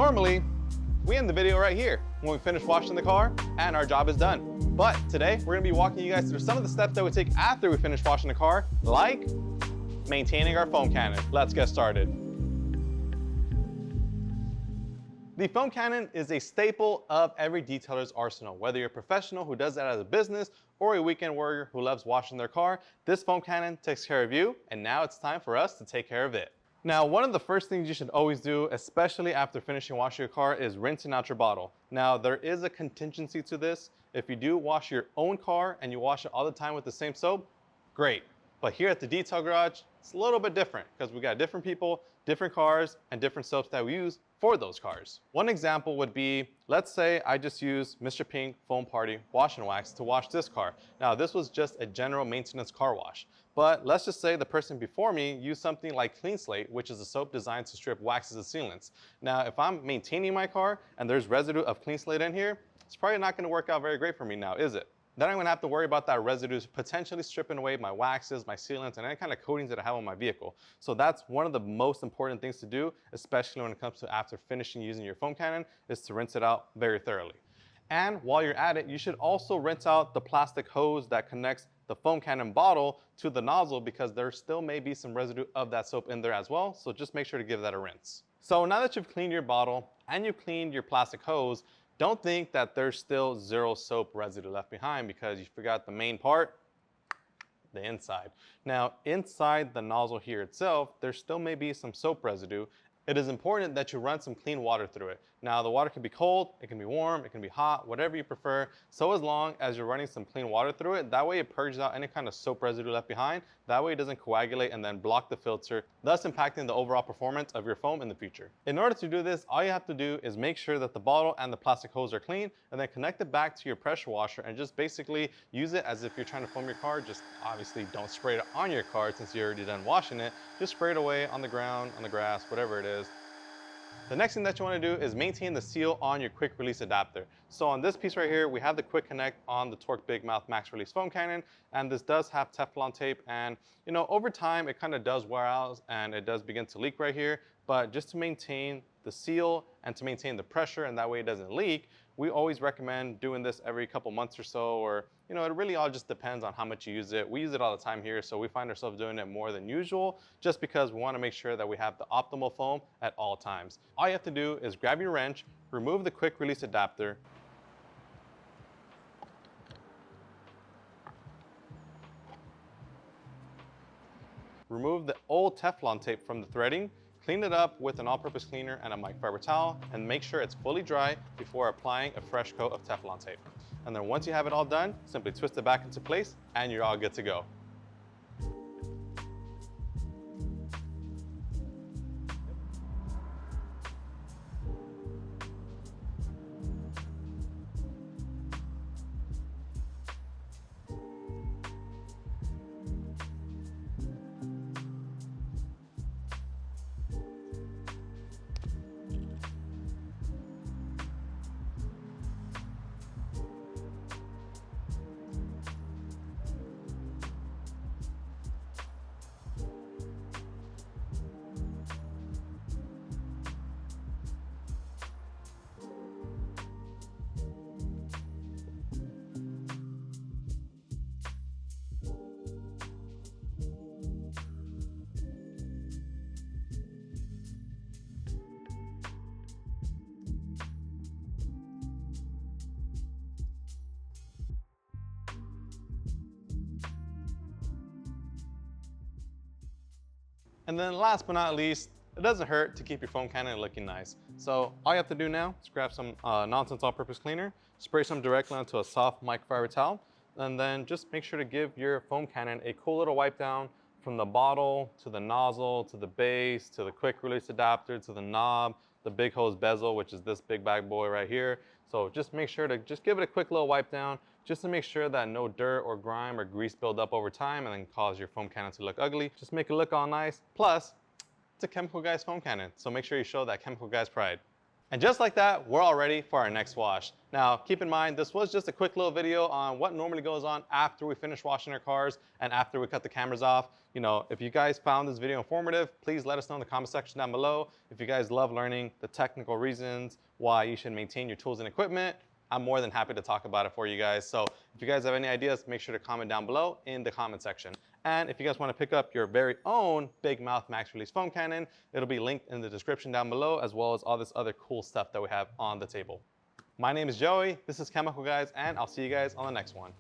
Normally, we end the video right here when we finish washing the car and our job is done. But today, we're gonna be walking you guys through some of the steps that we take after we finish washing the car, like maintaining our foam cannon. Let's get started. The foam cannon is a staple of every detailer's arsenal. Whether you're a professional who does that as a business or a weekend warrior who loves washing their car, this foam cannon takes care of you, and now it's time for us to take care of it. Now, one of the first things you should always do, especially after finishing washing your car, is rinsing out your bottle. Now, there is a contingency to this. If you do wash your own car and you wash it all the time with the same soap, great. But here at the detail garage, it's a little bit different because we got different people, different cars, and different soaps that we use for those cars. One example would be, let's say I just use Mr. Pink Foam Party Wash and Wax to wash this car. Now, this was just a general maintenance car wash. But let's just say the person before me used something like Clean Slate, which is a soap designed to strip waxes and sealants. Now, if I'm maintaining my car and there's residue of Clean Slate in here, it's probably not gonna work out very great for me now, is it? Then I'm gonna have to worry about that residue potentially stripping away my waxes, my sealants, and any kind of coatings that I have on my vehicle. So that's one of the most important things to do, especially when it comes to after finishing using your foam cannon, is to rinse it out very thoroughly. And while you're at it, you should also rinse out the plastic hose that connects the foam cannon bottle to the nozzle, because there still may be some residue of that soap in there as well. So just make sure to give that a rinse. So now that you've cleaned your bottle and you've cleaned your plastic hose, don't think that there's still zero soap residue left behind because you forgot the main part, the inside. Now, inside the nozzle here itself, there still may be some soap residue. It is important that you run some clean water through it. Now, the water can be cold, it can be warm, it can be hot, whatever you prefer. So as long as you're running some clean water through it, that way it purges out any kind of soap residue left behind. That way it doesn't coagulate and then block the filter, thus impacting the overall performance of your foam in the future. In order to do this, all you have to do is make sure that the bottle and the plastic hose are clean, and then connect it back to your pressure washer and just basically use it as if you're trying to foam your car. Just obviously don't spray it on your car since you're already done washing it. Just spray it away on the ground, on the grass, whatever it is. The next thing that you want to do is maintain the seal on your quick release adapter. So on this piece right here, we have the quick connect on the Torque Big Mouth Max Release Foam Cannon, and this does have Teflon tape, and you know, over time it kind of does wear out and it does begin to leak right here. But just to maintain the seal and to maintain the pressure and that way it doesn't leak, we always recommend doing this every couple months or so, or you know, it really all just depends on how much you use it. We use it all the time here, so we find ourselves doing it more than usual just because we want to make sure that we have the optimal foam at all times. All you have to do is grab your wrench, remove the quick release adapter, remove the old Teflon tape from the threading, clean it up with an all-purpose cleaner and a microfiber towel, and make sure it's fully dry before applying a fresh coat of Teflon tape. And then once you have it all done, simply twist it back into place and you're all good to go. And then last but not least, it doesn't hurt to keep your foam cannon looking nice. So all you have to do now is grab some Nonsense all-purpose cleaner, spray some directly onto a soft microfiber towel, and then just make sure to give your foam cannon a cool little wipe down from the bottle to the nozzle, to the base, to the quick release adapter, to the knob, the big hose bezel, which is this big bad boy right here. So just make sure to just give it a quick little wipe down, just to make sure that no dirt or grime or grease build up over time and then cause your foam cannon to look ugly. Just make it look all nice. Plus, it's a Chemical Guys foam cannon, so make sure you show that Chemical Guys pride. And just like that, we're all ready for our next wash. Now, keep in mind, this was just a quick little video on what normally goes on after we finish washing our cars and after we cut the cameras off. You know, if you guys found this video informative, please let us know in the comment section down below. If you guys love learning the technical reasons why you should maintain your tools and equipment, I'm more than happy to talk about it for you guys. So if you guys have any ideas, make sure to comment down below in the comment section. And if you guys want to pick up your very own Big Mouth Max Release foam cannon, it'll be linked in the description down below, as well as all this other cool stuff that we have on the table. My name is Joey, this is Chemical Guys, and I'll see you guys on the next one.